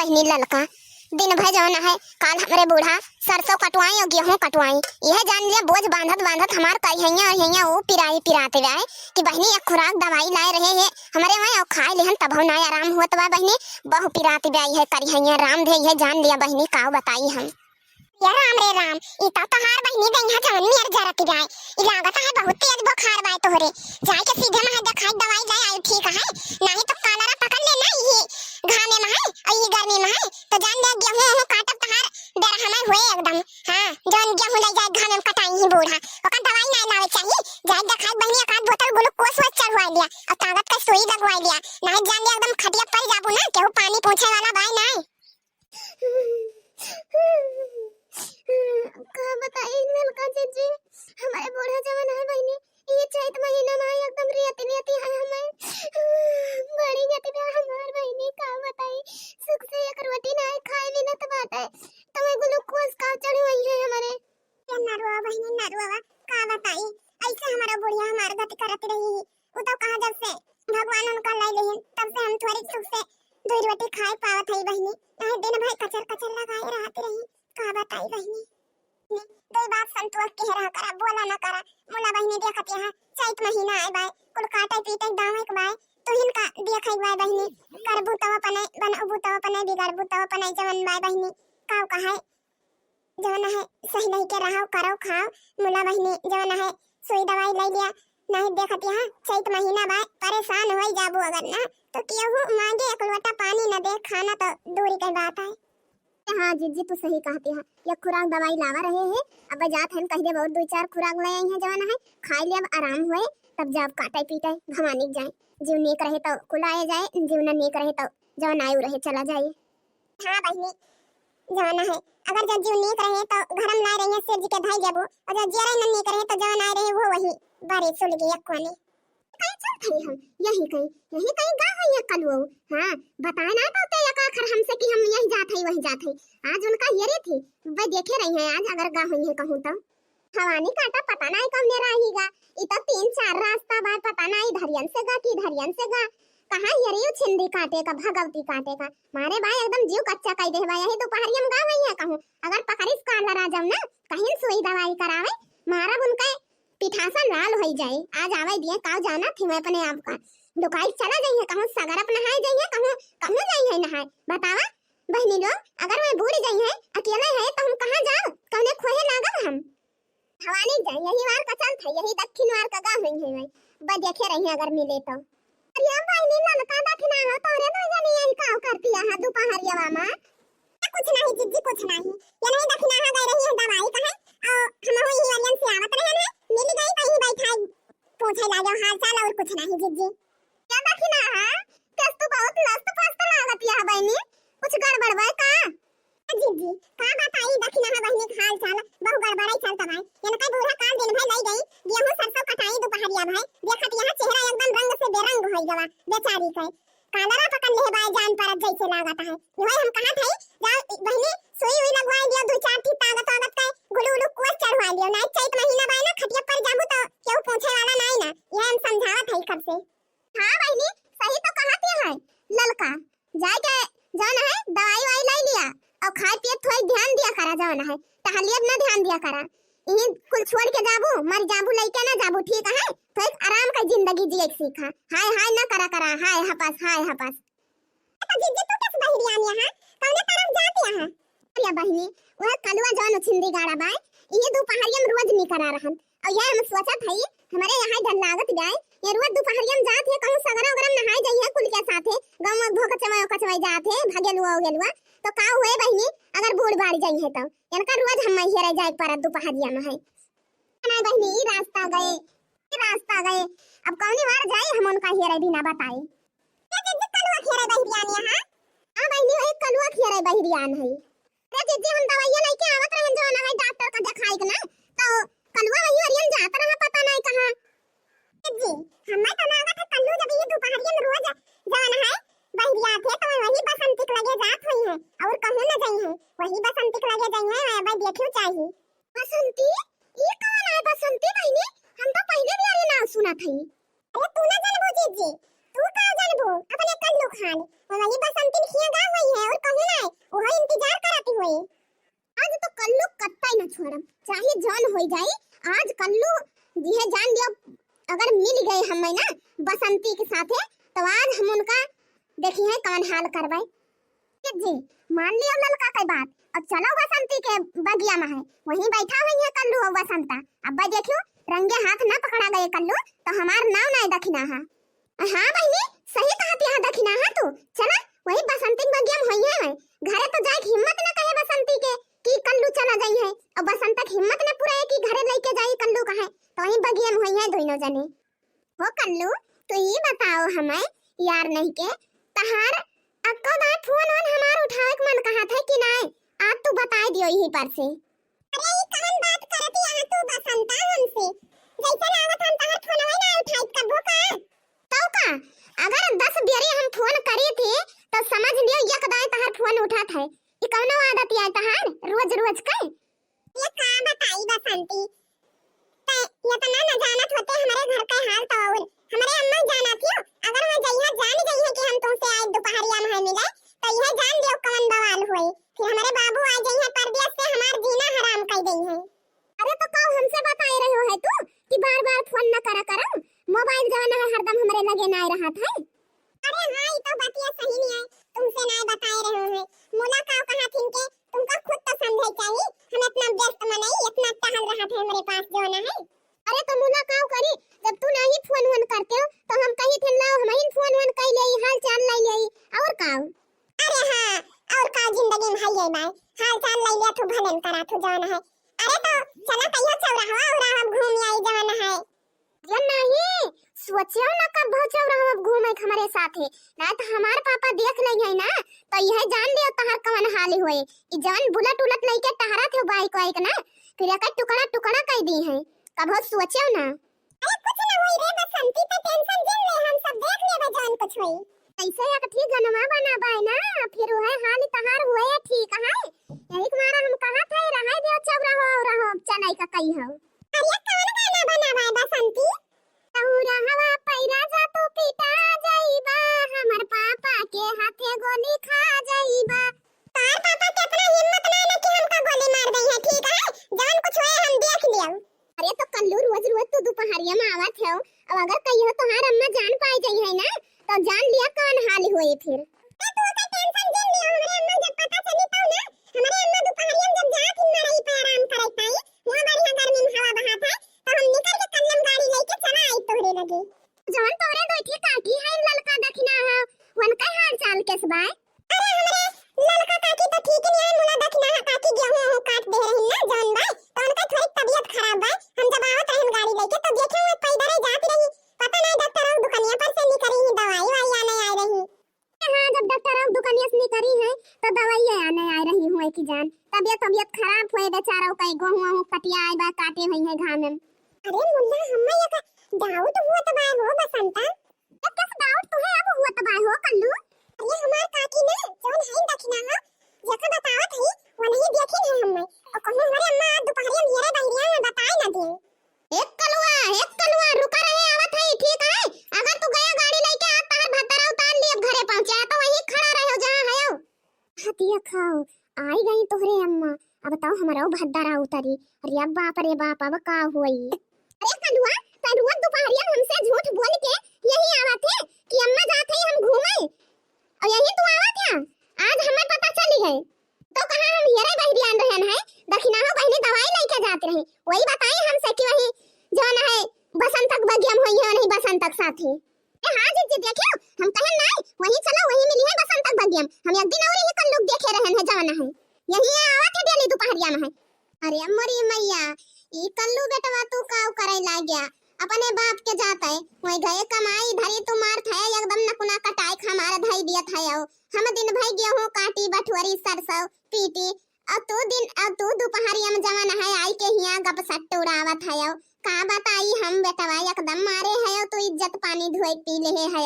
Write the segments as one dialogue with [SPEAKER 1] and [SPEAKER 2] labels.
[SPEAKER 1] बहनी ललका दिन भर जौन है काल हमरे बूढ़ा सरसों कटवाई और गेहूं कटवाई यह जान लिया बोझ बांधत बांधत हमार कहिया और यहिया वो पिराई पिराते जाए कि बहनी एक खुराक दवाई लाए रहे है हमारे वहाँ और खाए लेहन तब ना आराम हुआ बा बहनी बहु पिराते जाई है करिया राम दे यह जान लिया बहनी का बताई हम यार राम रे राम इता तो हार बहनी गई है जान में जरत जाए ई लागत है बहुत तेज बुखार बाय तोहरे जाए के सीधे में दिखाई दवाई जाए आई ठीक है नहीं तो कालरा पकड़ लेना ये घामे में है और ये गर्मी में है तो जान ले गेहूं हो काटब तहार डर हमें हुए एकदम हां जान गेहूं ले जाए घामे में कटाई ही बूढ़ा ओका दवाई नहीं लावे चाहिए जाए दिखाई बहनी एक आध बोतल ग्लूकोज व चढ़वा लिया और ताकत का सुई लगवा लिया नहीं जान ले एकदम खटिया पर जाबू ना केहू पानी पूछे वाला बाय नहीं का बताई नलका जी हमारे बूढ़ा जवान है बहनी ये चैत महीना में एकदम रेती रेती है हमें बड़ी गति में हमार बहनी का बताई सुख से एक रोटी ना खाए बिना तो बात है तो मैं ग्लूकोज का चढ़वाई है हमारे ये नरवा बहनी नरवा का बताई ऐसे हमारा बुढ़िया हमार गति करती रही वो तो कहां जब से भगवान उनका लाई लेन तब से हम थोड़ी सुख से दो रोटी खाए पावत है बहनी नहीं दिन भर कचर कचर लगाए रहती रही का बताई बहनी दो बात संतोष के रहा करा बोला ना करा मोला बहनी देखत यहां चैत महीना है बाय कुल काटे पीटे दावे के बाय तो हिनका देखै बाय बहनी करबू तव पने बनबू तव पने बिगड़बू तव पने जवन बाय बहनी काव कहे जवन है सही नहीं के रहो करो खाओ मोला बहनी जवन है सुई दवाई ले लिया नहीं देखत यहां चैत महीना बाय परेशान होई जाबू अगर ना तो केहू मांगे एक लोटा पानी न दे खाना तो दूरी की बात है हाँ जीजी तू सही कहती है ये खुराक दवाई लावा रहे हैं अब जात हम कह दे बहुत दो चार खुराक ले आई हैं जवान है खाई ले अब आराम होए तब जब काटे पीटे घमानिक जाए जीव नेक रहे तो कुलाए जाए जीव न नेक रहे तो जवान आयु रहे चला जाए हाँ बहनी जवान है अगर जब जीव नेक रहे तो घरम ला रही है सिर जी के भाई जबो और जब जीरा न नेक रहे तो जवान आए रहे वो वही बारे सुल गई कोने कहीं चल थे हम यही कहीं गाँव है कलुओ हाँ बताए ना तो एक आखिर हमसे कि हम यही जात है वही जात है आज उनका येरे थी वे देखे रही है आज अगर गाँव है कहूँ तो हवानी काटा पता नहीं कब मेरा आएगा इतना 3-4 रास्ता बाद पता नहीं धरियन से गा की धरियन से गा कहाँ येरे छिंदी काटे का भगवती काटे का मारे भाई एकदम जीव कच्चा कह दे भाई यही दोपहर में गाँव है कहूँ अगर पकड़िस काला राजम ना कहीं सुई दवाई करावे मारा उनका पिठासा लाल हो जाए आज आवे दिए काव जाना थी मैं अपने आप का दुकान चला जाइए कहूँ सगर अपना नहाए जाइए कहूँ जाइए नहाए बतावा बहनी लोग अगर मैं बूढ़ जाई है अकेला है तो हम कहाँ जाओ कौने खोहे लागब हम हवानी जाए यही वार का चल था यही दक्षिण वार का गाँव है भाई बस देखे रही अगर मिले तो अरे बहनी ललका दक्षिणा हो तोरे दो जनी यही काव करती है दोपहरिया में कुछ नहीं जिज्जी कुछ नहीं ये नहीं दक्षिणा गई रही है दवाई कहे और हम हो ही वरियन से आवत रहे हैं मिल गई कहीं बैठा पूछे लागे हाल चाल और कुछ नहीं जिज्जी क्या दक्षिणा है कस तो बहुत लस्त फस्त लागत है बहनी कुछ गड़बड़ है का जिज्जी का बताई दक्षिणा बहनी हाल चाल बहु गड़बड़ाई चलता भाई ये कई बूढ़ा काल दिन भाई लाई गई गेहूं सरसों कटाई दोपहरिया भाई देखत यहां चेहरा एकदम रंग से बेरंग हो गया बेचारी का कालरा पकड़ ले भाई जान परत जैसे लागत है भाई हम कहां थे जा बहनी सुई हुई लगवाई दिया दो चार थी ताकत ताकत का गुलू गुलू कोस चढ़वा लियो ना चैत महीना बाय ना खटिया पर जाबू तो केहू पूछे वाला नहीं ना ये हम समझावत है कब से हां बहनी सही तो कहती है ललका जाए के जाना है दवाई वाई ले लिया और खाए पिए थोड़ी ध्यान दिया करा जाना है तहलियत ना ध्यान दिया करा ये कुल छोड़ के जाबू मर जाबू लेके ना जाबू ठीक है तो एक आराम का जिंदगी जिए सीखा हाय हाय ना करा करा हाय हपस तो जिज्जी तू किस बहरी आनी है कौने तरफ जाती है अरे बहनी वह कलवा जौन छिंदी गाड़ा बाय ये दोपहरिया में रोज नहीं करा रहन और ये हम सोचत है हमारे यहाँ डर लागत जाए ये रोज दोपहरिया में जात है कहूं सगरा वगरा नहाए जाइए कुल के साथे गांव में भोकचवाई जात है भगेलुआ गेलुआ तो का हुए बहनी अगर बूढ़ बाढ़ जाई है तो इनका रोज हम ही रह जाए पर दोपहरिया में है ना बहनी रास्ता गए अब कौनी बार जाए हम उनका हेरे बिना बताए ये जिज्जी कलवा खेरे बहरियान यहां हां बहनी एक कलवा खेरे बहरियान है रे जिज्जी हम दवाइयां लेके आवत रहन जो ना है डॉक्टर का दिखाई के ना तो कलवा वही हरियन जात रहा पता नहीं कहां जिज्जी हमें तो लागत है कल्लू जब ये दोपहरिया में रोज जाना है बहरिया थे तो वही बसंतिक लगे जात हुई है और कहूं ना जाई है वही बसंतिक लगे जाई है भाई देखियो चाहिए बसंती ये कौन है बसंती बहनी हम तो पहले भी अरे नाम सुना थी अरे तू ना जानबो जिज्जी तू का जानबो अपने कल्लू कल्लू खान वही बसंती खिया गा हुई है और कहीं ना वो इंतजार कराती हुई। आज तो कल्लू कत्ता न छोड़म चाहे जान हो जाए। आज कल्लू दिहे जान लियो अगर मिल गए हमें ना बसंती के साथ तो आज हम उनका देखी है कौन हाल करवाए। जी मान लियो ललका की बात। अब चलो बसंती के बगिया में है वहीं बैठा हुई है कल्लू और बसंता। अब देखियो रंगे हाथ ना पकड़ा गए कल्लू तो हमार नाव नहीं दखिना है। हाँ बहनी सही कहती है दखिना है तू। चला वही बसंती के बगिया में हुई है घरे तो जाए हिम्मत ना कहे बसंती के कि कल्लू चला गई है और बसंता की हिम्मत ना पूरा है कि घरे लेके जाए कल्लू कहे तो वही बगिया में हुई है दोनों जने। हो कल्लू तो ये बताओ हमें यार नहीं के तहार अक्को दाई फोन ऑन हमार उठावे के मन कहा था कि नहीं आज तू बता दियो यही पर से। अरे ये कौन बात करती है तू बसंता हमसे जैसे आवत हम तहार फोन ना उठाई कबो का तो का अगर 10 बेरी हम फोन करे थे तो समझ लियो एक दाई तहार फोन उठा था। ये कौनो आदत है तहार रोज रोज का ये का बताई बसंती ते ये तो ना जानत होते हमारे घर का हाल तो और हमारे अम्मा जाना थी अगर मैं जइहा जान गई है कि हम तुमसे आज दोपहरिया में मिले तो यह जान लियो कौन बवाल होई फिर हमारे बाबू आ गई है परदेश से हमार जीना हराम कर गई है। अरे तो कब हमसे बताए रहे हो है तू कि बार-बार फोन न करा करो मोबाइल जाना है हरदम हमारे लगे ना रहा था। अरे हां ये तो बात सही नहीं है तुमसे नहीं बताए रहे हो मुलाकात कहां थी के तुमको खुद तो समझे चाहिए हम इतना व्यस्त में नहीं इतना टहल रहा था हमारे पास जो ना है। अरे तो मुलाकात करी जब तू नहीं फोन वन करते हो तो हम कहीं थे लाओ हम ही फोन वन कर ले हाल चाल ले ले और का। अरे हां और का जिंदगी में है ये बात हाल चाल ले लिया तो भलन करा तो जाना है। अरे तो चला कहियो चौराहा और हम घूम आई जाना है ये नहीं सोचियो ना कब चौराहा अब घूमे हमारे साथ है ना तो हमार पापा देख ले है ना तो यह जान लियो तहार कवन हाल होए ई जान बुलेट उलट लेके टहरा थे बाइक वाइक ना फिर एक टुकड़ा टुकड़ा कर दी है कब सोचियो ना। अरे कुछ ना होई रे बसंती पे टेंशन जिन ले हम सब देख लेबे जान कुछ होई ऐसे एक ठीक गनमा बना बाय ना फिर वह हाल तहार हुए ठीक है यही तुम्हारा हम कहा था रहा दे चौराहा और रहो चलाई का कई हो। अरे कौन गाना बना बाय बसंती तहुरा हवा पैरा जा तो पिटा जाईबा हमर पापा के हाथे गोली खा जाईबा। तार पापा के अपना हिम्मत ना है कि हमका गोली मार दई है ठीक है जान कुछ होए हम देख लियो। अरे तो कल्लू रोज रोज तो दोपहरिया में आवत है अब अगर कहियो तोहार अम्मा जान पाई गई है ना तो जान लिया कौन हाल होए फिर। ए तू का टेंशन जिन लियो हमारे अम्मा जब पता चली तो ना हमारे अम्मा दोपहरिया में जब जा कि मरई पे आराम करत पाई वहां बढ़िया गर्मी में हवा बहात है तो हम निकल के कन्नम गाड़ी लेके चला आई तोहरे लगे जवन तोरे दोठी काकी है ललका दखना है वन का हाल चाल केस बाय। अरे हमरे ललका काकी तो ठीक नहीं है मुला दखना है काकी गेहूं हो काट दे रही ना जान बाय तो उनका थोड़ी तबीयत खराब है हम जब आवत रहन गाड़ी लेके तो देखे वो पैदल ही जाती रही पता नहीं डॉक्टर और दुकानिया पर से निकली ही दवाई वाई आने आ रही। हां जब डॉक्टर और दुकानिया से निकली है तो दवाई आने आ रही हुए की जान तबीयत खराब हुए बेचारा का गेहूं कटिया बा काटे हुई है घाम में। अरे मुल्ला हम्मा ये डाउट हुआ तो बाय हो बसंता एक किस डाउट तो है अब हुआ तो बाय हो कल्लू। अरे हमार काकी ने जोन है दखना है जका बतावत है वो नहीं देखी है हमने और कहूं हमारे अम्मा दोपहरिया मेरे बहरिया में बताई ना दे। एक कलवा रुका रहे आवत है ठीक है अगर तू गया गाड़ी लेके आ तार भतरा उतार लिए घरे पहुंचा तो वहीं खड़ा रहो जहां है हतिया खाओ आई गई तोहरे अम्मा अब बताओ हमारा भद्दारा उतरी। अरे बाप अब का हुई। अरे कलवा तरुआ दोपहरिया हमसे झूठ बोल के यही आवत है कि अम्मा जात है हम घूमे और यही तू आवत है आज हमें पता चली है तो कहां हम येरे बहरियान रहन है दखिना हो बहनी दवाई लेके जाते रहे वही बताई हमसे कि वही जाना है बसंतक बगियम होई है नहीं बसंतक साथी। ए हां जी देखियो हम कहन नहीं वही चलो वही मिली है बसंतक बगियम हम एक दिन और यही कल लोग देखे रहन है जाना है यही आवत है डेली दोपहरिया में है। अरे अमरी मैया ई कल्लू बेटवा तू का करे लाग गया अपने बाप के जाता है वही गए कमाई धरी तू मार था एकदम नकुना कटाई हमारा धाई दिया था हम दिन भाई गेहूं काटी बटुअरी सरसों पीटी अब तू दोपहरिया में जवान है आई के हिया गप सट्ट उड़ावत है का बताई हम बेटवा एकदम मारे है तो इज्जत पानी धोई पी ले है।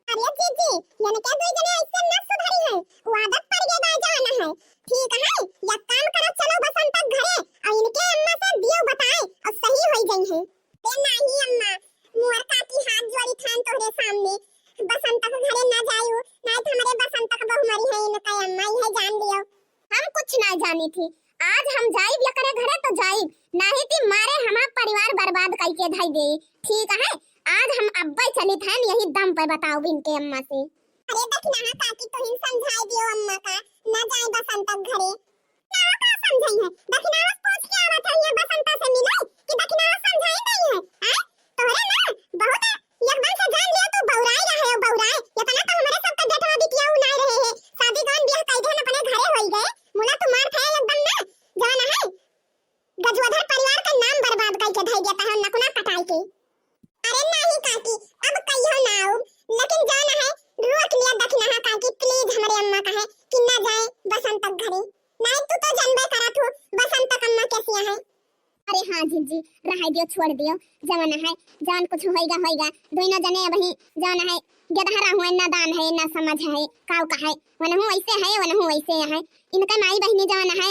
[SPEAKER 1] अरे जीजी यानी क्या दो जने ऐसे न सुधरी है वो आदत पड़ गई बा जाना है ठीक है या काम करो चलो बसंत घरे और इनके अम्मा से दियो बताए और सही हो गई है। ते नहीं अम्मा मोर काकी हाथ जोड़ी थान तोरे सामने बसंत के घरे ना जायो कुछ ना जानी थी। आज हम जाइब या करे घरे तो जाइब, नहीं ती मारे हमार परिवार बर्बाद करके धाई दे। ठीक है, आज हम अब्बा चली थे यही दम पे बताओ इनके अम्मा से। अरे दखना काकी तो ही समझाई दियो अम्मा का, ना जाए बसंत तक घरे। ना का समझाई है, दखना पूछ के आवत है ये बसंत से मिले कि दखना समझाई नहीं है। हैं तोरे ना बहुत एकदम से जान लिया तू बौराई रहे हो बौराई। ये तना तो हमारे सब का डेटवा बिटिया उनाई रहे हैं, शादी गान ब्याह कइधे न अपने घरे होई गए। मुला तुम्हार थे एकदम ना जाना है गजवधर परिवार का नाम बर्बाद करके धई देता है नकुना कटाई के। अरे नहीं काकी अब कहियो ना आओ, लेकिन जाना है रोक लिया दखना काकी प्लीज हमारे अम्मा का है कि ना जाए बसंत तक घरे। नहीं तू तो जानबे करत हो बसंत तक अम्मा कैसी है। अरे हाँ जीजी रह दियो छोड़ दियो, जवाना है जान कुछ होएगा होएगा दोनों जने अभी जाना है गदहरा हुए ना दान है ना समझ है काव का है वनहु ऐसे है वनहु ऐसे है। इनका माई बहनी जवाना है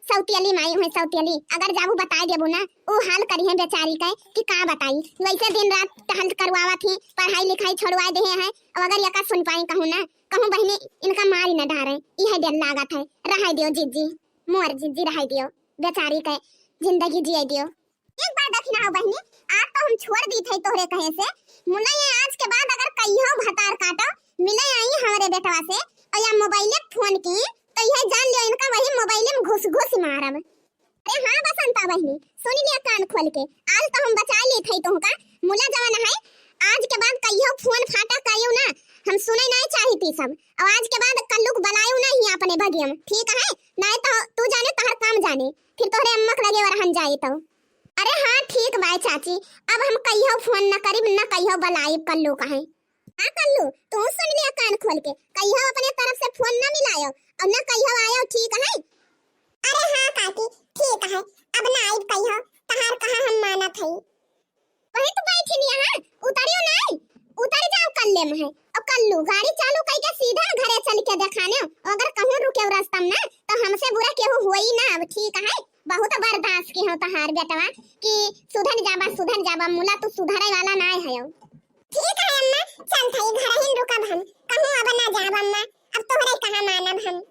[SPEAKER 1] सौतियली माई हुए सौतियली, अगर जाबू बता देबू ना ओ हाल करी है बेचारी के कि का बताई। वैसे दिन रात टहल करवावा थी, पढ़ाई लिखाई छोड़वा दे है। अब अगर यका सुन पाई कहूं ना कहूं बहनी इनका मारी न डारे यह डर लागत है। रह दियो जीजी मोर जीजी रह दियो बेचारी के जिंदगी जिए दियो। एक बार दखना हो बहनी आज तो हम छोड़ दी थे तोहरे कहे से, मुला ये आज के बाद अगर कहियो भतार काटो मिले आई हमारे बेटवा से और या मोबाइल फोन की तो यह जान लियो इनका वही मोबाइल में घुस घुस मारब। अरे हाँ बसंता बहनी सुन लिया कान खोल के, आज तो हम बचा लिए थे तुमका। मुला जवान है आज के बाद कहियो फोन फाटा कहियो ना हम सुने नहीं चाहती सब। और आज के बाद कल्लुक बनायो नहीं अपने भगियम ठीक है, नहीं तो तू जाने तहर काम जाने फिर तोहरे अम्मक लगे वरहन जाए तो। अरे हाँ ठीक बाय चाची अब हम कहियो फोन न करीब न कहियो बलाइब कल्लू का है। हाँ कल्लू तू सुन लिया कान खोल के, कहियो अपने तरफ से फोन न मिलायो और न कहियो आयो ठीक है। अरे हाँ काकी ठीक है अब ना आइब कहियो तहार कहां हम मानत है। वही तो बैठी लिया है उतरियो नहीं उतर जाओ कल्ले में है और कल्लू गाड़ी चालू करके सीधा घरे चल के दिखाने। अगर कहूं रुके रास्ता में तो हमसे बुरा केहू होई ना अब ठीक है। बहुत बर्दाश्त की हो तहार बेटवा कि सुधर जाबा मुला तो सुधरे वाला ना है। ठीक है अम्मा चल थई घर ही रुकब हम कहूं अब ना जाब अम्मा अब तोहरे कहां मानब हम।